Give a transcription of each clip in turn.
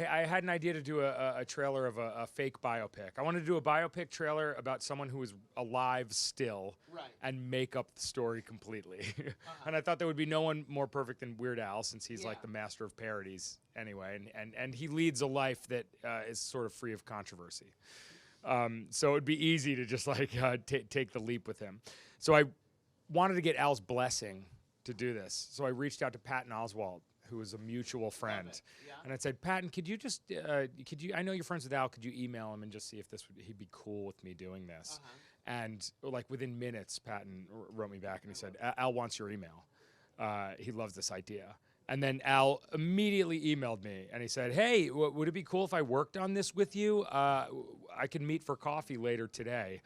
I had an idea to do a trailer of a fake biopic. I wanted to do a biopic trailer about someone who is alive still, and make up the story completely. And I thought there would be no one more perfect than Weird Al, since he's like the master of parodies anyway, and he leads a life that is sort of free of controversy. So it would be easy to just like take the leap with him. So I wanted to get Al's blessing to do this. So I reached out to Patton Oswalt, who was a mutual friend. And I said, Patton, could you just, I know you're friends with Al, could you email him and just see if he'd be cool with me doing this? And like within minutes, Patton wrote me back and he said, Al wants your email. He loves this idea. And then Al immediately emailed me and he said, hey, would it be cool if I worked on this with you? I can meet for coffee later today.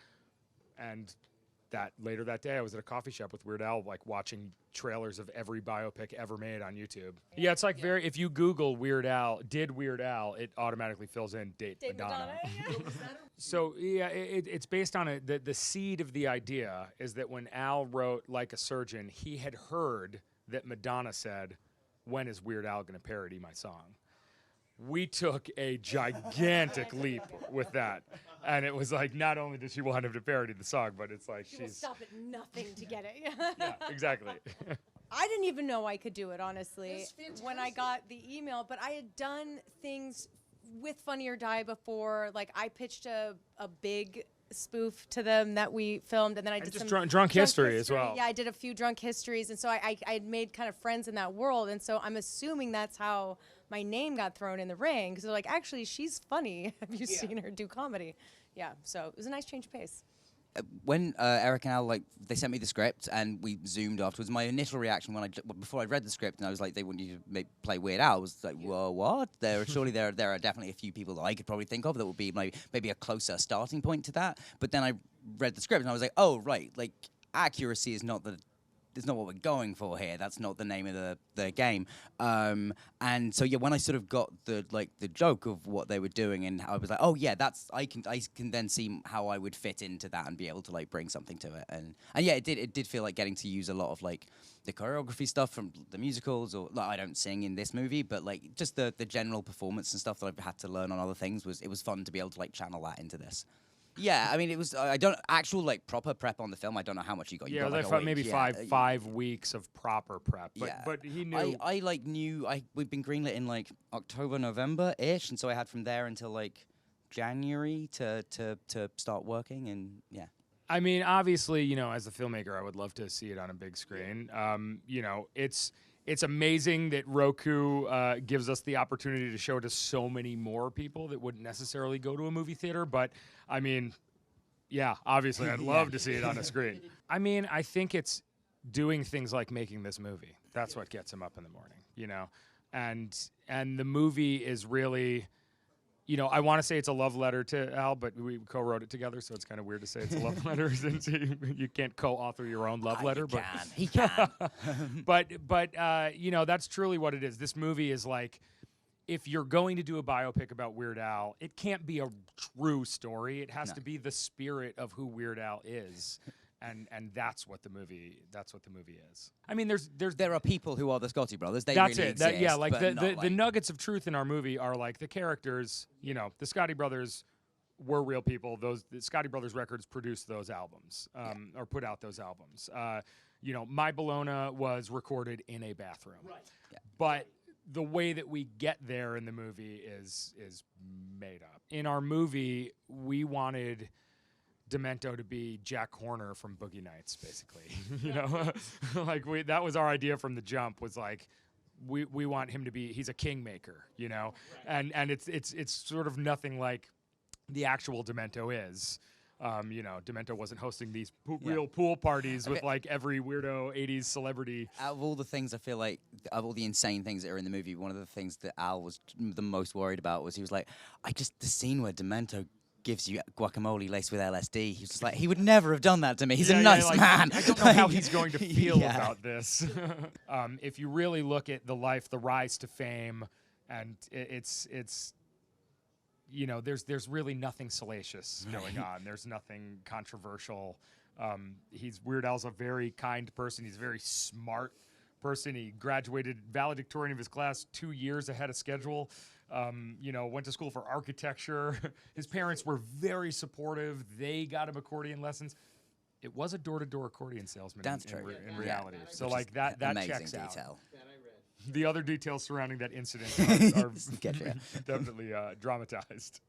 And later that day, I was at a coffee shop with Weird Al, like watching trailers of every biopic ever made on YouTube. Yeah, it's like if you Google Weird Al, it automatically fills in date Madonna. So yeah, it's based on the seed of the idea is that when Al wrote Like a Surgeon, he had heard that Madonna said, when is Weird Al going to parody my song? We took a gigantic leap with that. And it was like, not only did she want him to parody the song, but it's like she will stop at nothing to get it. Yeah, exactly. I didn't even know I could do it, honestly, when I got the email. But I had done things with Funny or Die before. Like, I pitched a big spoof to them that we filmed, and then I did just some drunk history as well. Yeah, I did a few drunk histories, and so I had made kind of friends in that world, and so I'm assuming that's how my name got thrown in the ring, because they're like, actually, she's funny. Have you seen her do comedy? Yeah, so it was a nice change of pace. When Eric and Al, they sent me the script and we Zoomed afterwards, my initial reaction before I read the script and I was like, they want you to play Weird Al, I was like, whoa, what? Surely there are definitely a few people that I could probably think of that would be maybe a closer starting point to that. But then I read the script and I was like, oh, right, like, accuracy is not what we're going for here. That's not the name of the game. And so yeah, when I sort of got the joke of what they were doing, and I was like, oh yeah, I can then see how I would fit into that and be able to like bring something to it. And yeah, it did feel like getting to use a lot of like the choreography stuff from the musicals, or like, I don't sing in this movie, but like just the general performance and stuff that I've had to learn on other things it was fun to be able to like channel that into this. Yeah, I mean, it was. I don't actual like proper prep on the film. I don't know how much you got. Yeah, got, like, maybe five weeks of proper prep. But he knew. I knew. We'd been greenlit in like October, November ish, and so I had from there until like January to start working, and yeah. I mean, obviously, as a filmmaker, I would love to see it on a big screen. It's amazing that Roku gives us the opportunity to show it to so many more people that wouldn't necessarily go to a movie theater. But, I mean, yeah, obviously, I'd love to see it on a screen. I mean, I think it's doing things like making this movie. That's what gets him up in the morning, And the movie is really... I want to say it's a love letter to Al, but we co-wrote it together, so it's kind of weird to say it's a love letter since you can't co-author your own love letter. He can. but that's truly what it is. This movie is like, if you're going to do a biopic about Weird Al, it can't be a true story. It has to be the spirit of who Weird Al is. And that's what the movie is. I mean, there are people who are the Scotti brothers. They that's really it. Exist, like the nuggets of truth in our movie are like the characters. The Scotti brothers were real people. The Scotti brothers records produced those albums, or put out those albums. My Bologna was recorded in a bathroom. Right. Yeah. But the way that we get there in the movie is made up. In our movie, we wanted Demento to be Jack Horner from Boogie Nights, basically. That was our idea from the jump. Was like, we want him to be. He's a kingmaker, right. and it's sort of nothing like the actual Demento is. Demento wasn't hosting these real pool parties with like every weirdo 80s celebrity. Out of all the things, I feel like, of all the insane things that are in the movie, one of the things that Al was the most worried about was he was like, the scene where Demento gives you guacamole laced with LSD. He was just like, he would never have done that to me. He's a nice man. I don't know how he's going to feel about this. If you really look at the life, the rise to fame, and it's there's really nothing salacious going on. There's nothing controversial. Weird Al's a very kind person. He's a very smart person. He graduated valedictorian of his class 2 years ahead of schedule. Went to school for architecture. His parents were very supportive. They got him accordion lessons. It was a door-to-door accordion salesman. That's in true. reality. Which So is like that amazing checks out. detail. The other details surrounding that incident are Gotcha. definitely dramatized.